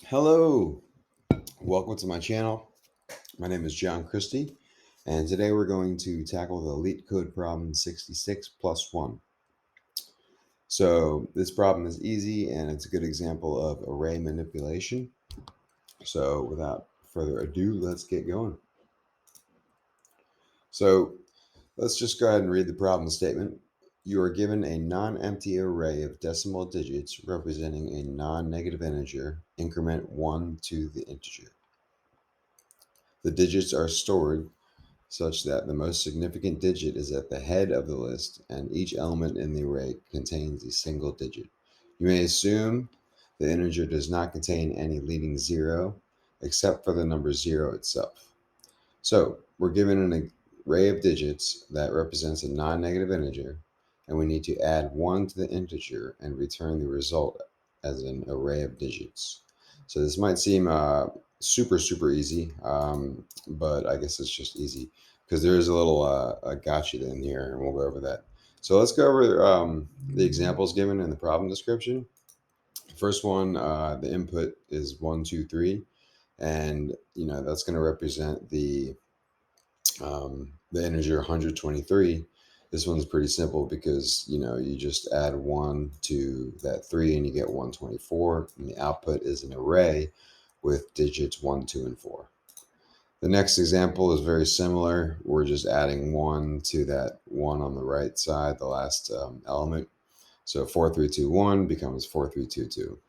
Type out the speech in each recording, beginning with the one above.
Hello, welcome to my channel. My name is John Christie, and today we're going to tackle the LeetCode problem 66 plus 1. So this problem is easy and it's a good example of array manipulation. So without further ado, let's get going. So let's just go ahead and read the problem statement. You are given a non-empty array of decimal digits representing a non-negative integer, increment 1 to the integer. The digits are stored such that the most significant digit is at the head of the list, and each element in the array contains a single digit. You may assume the integer does not contain any leading zero, except for the number 0 itself. So we're given an array of digits that represents a non-negative integer, and we need to add 1 to the integer and return the result as an array of digits. So this might seem super easy, but I guess it's just easy because there is a little a gotcha in here, and we'll go over that. So let's go over the examples given in the problem description. First one, the input is 1, 2, 3, and that's going to represent the integer 123. This one's pretty simple because you just add 1 to that 3 and you get 124, and the output is an array with digits 1, 2, and 4. The next example is very similar. We're just adding 1 to that 1 on the right side, the last element. So 4321 becomes 4322.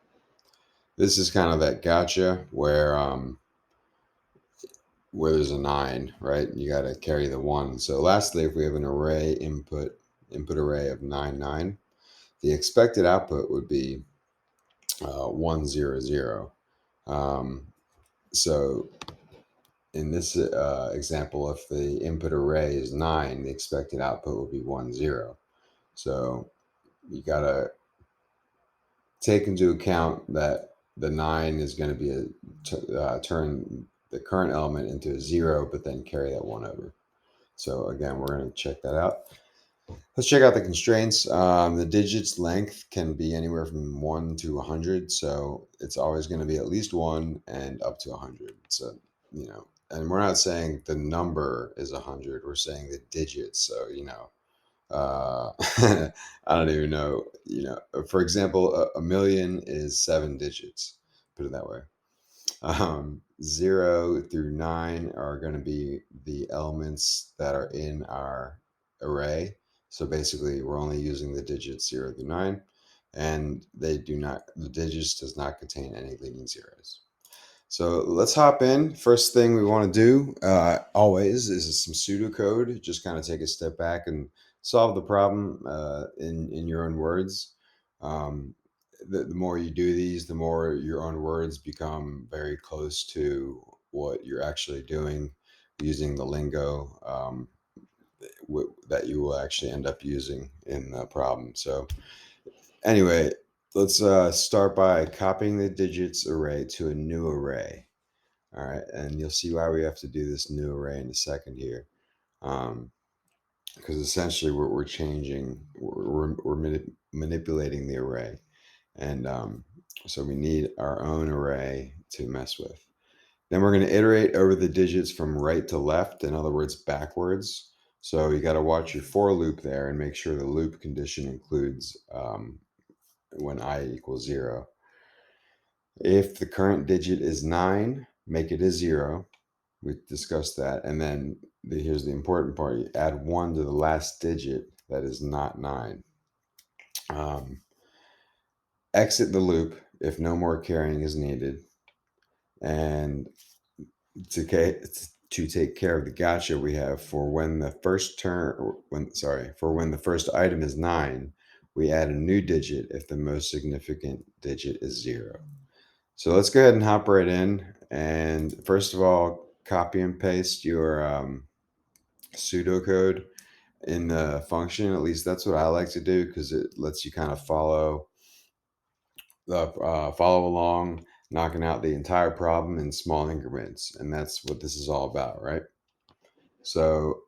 This is kind of that gotcha where there's a 9, right? You got to carry the 1. So lastly, if we have an array input array of 9, 9, the expected output would be 1, 0, 0. So in this example, if the input array is 9, the expected output will be 1, 0. So you got to take into account that the 9 is going to be turn the current element into a 0, but then carry that 1 over. So again, we're going to check that out. Let's check out the constraints. The digits length can be anywhere from 1 to 100. So it's always going to be at least 1 and up to 100. So, and we're not saying the number is 100. We're saying the digits. So, I don't even know, for example, a million is 7 digits, put it that way. 0 through 9 are going to be the elements that are in our array. So basically, we're only using the digits 0 through 9, and the digits does not contain any leading zeros. So let's hop in. First thing we want to do always is some pseudocode. Just kind of take a step back and solve the problem in your own words. The more you do these, the more your own words become very close to what you're actually doing using the lingo that you will actually end up using in the problem. So anyway, let's start by copying the digits array to a new array. All right, and you'll see why we have to do this new array in a second here. Because essentially we're changing, we're manipulating the array. And so we need our own array to mess with. Then we're going to iterate over the digits from right to left, in other words, backwards. So you got to watch your for loop there and make sure the loop condition includes when I equals 0. If the current digit is 9, make it a 0. We discussed that. And then here's the important part. You add 1 to the last digit that is not 9. Exit the loop if no more carrying is needed. And to take care of the gotcha, we have for when the first item is 9, we add a new digit if the most significant digit is 0. So let's go ahead and hop right in. And first of all, copy and paste your pseudocode in the function. At least that's what I like to do because it lets you kind of follow along, knocking out the entire problem in small increments. And that's what this is all about, right? So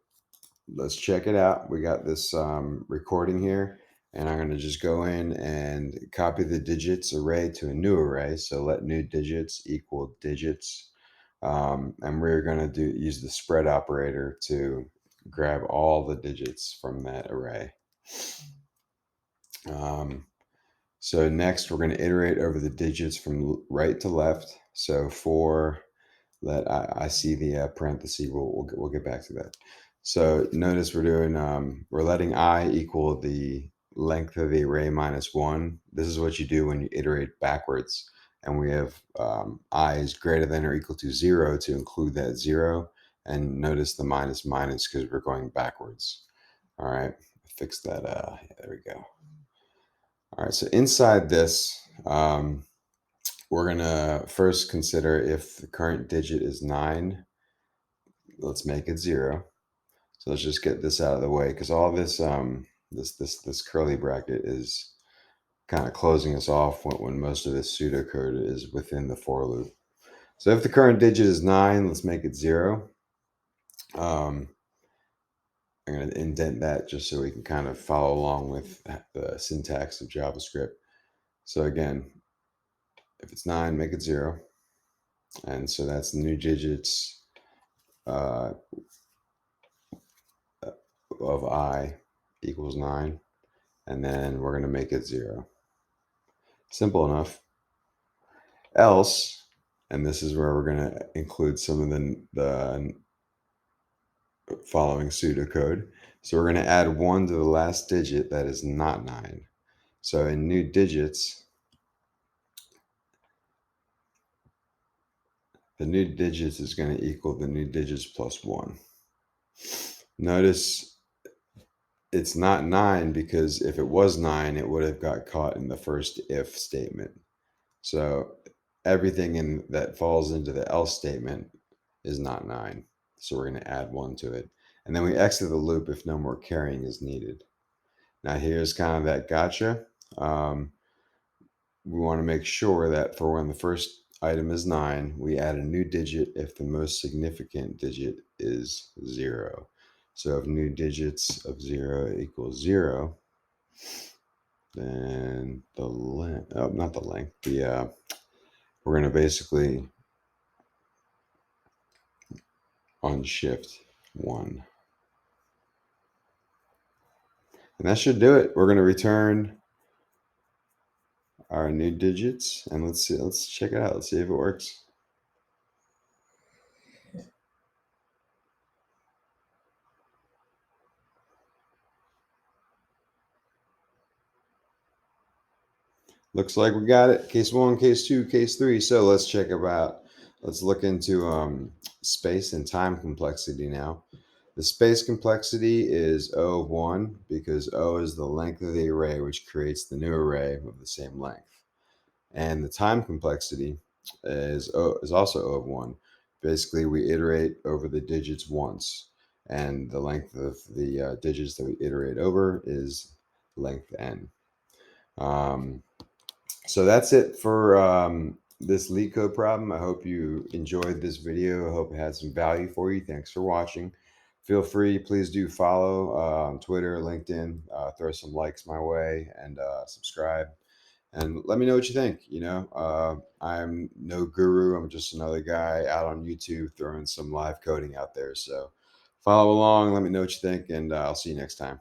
let's check it out. We got this recording here. And I'm going to just go in and copy the digits array to a new array. So let new digits equal digits. And we're going to use the spread operator to grab all the digits from that array. So next we're going to iterate over the digits from right to left. So for let I see the parenthesis, we'll get back to that. So notice we're letting I equal the length of the array minus 1. This is what you do when you iterate backwards. And we have I is greater than or equal to 0 to include that 0. And notice the minus minus because we're going backwards. All right, fix that. Yeah, there we go. All right, so inside this, we're going to first consider if the current digit is 9, let's make it 0. So let's just get this out of the way because all this this curly bracket is kind of closing us off when most of this pseudocode is within the for loop. So if the current digit is 9, let's make it 0. I'm going to indent that just so we can kind of follow along with the syntax of JavaScript. So again, if it's 9, make it 0. And so that's the new digits of I equals 9. And then we're going to make it 0. Simple enough. Else, and this is where we're going to include some of the following pseudocode. So we're going to add 1 to the last digit that is not 9. So in new digits, the new digits is going to equal the new digits plus 1. Notice it's not 9 because if it was 9, it would have got caught in the first if statement. So everything that falls into the else statement is not 9. So we're going to add 1 to it. And then we exit the loop if no more carrying is needed. Now here's kind of that gotcha. We want to make sure that for when the first item is 9, we add a new digit if the most significant digit is 0. So if new digits of 0 equals 0, then the length, not the length, we're going to basically unshift 1. And that should do it. We're going to return our new digits and let's check it out. Let's see if it works. Looks like we got it. Case 1, case 2, case 3. So let's look into space and time complexity now. The space complexity is O of 1 because O is the length of the array, which creates the new array of the same length. And the time complexity is also O of 1. Basically, we iterate over the digits once, and the length of the digits that we iterate over is length n. So that's it for this LeetCode problem. I hope you enjoyed this video. I hope it had some value for you. Thanks for watching. Feel free, please do follow on Twitter, LinkedIn, throw some likes my way, and subscribe. And let me know what you think. I'm no guru. I'm just another guy out on YouTube throwing some live coding out there. So follow along. Let me know what you think, and I'll see you next time.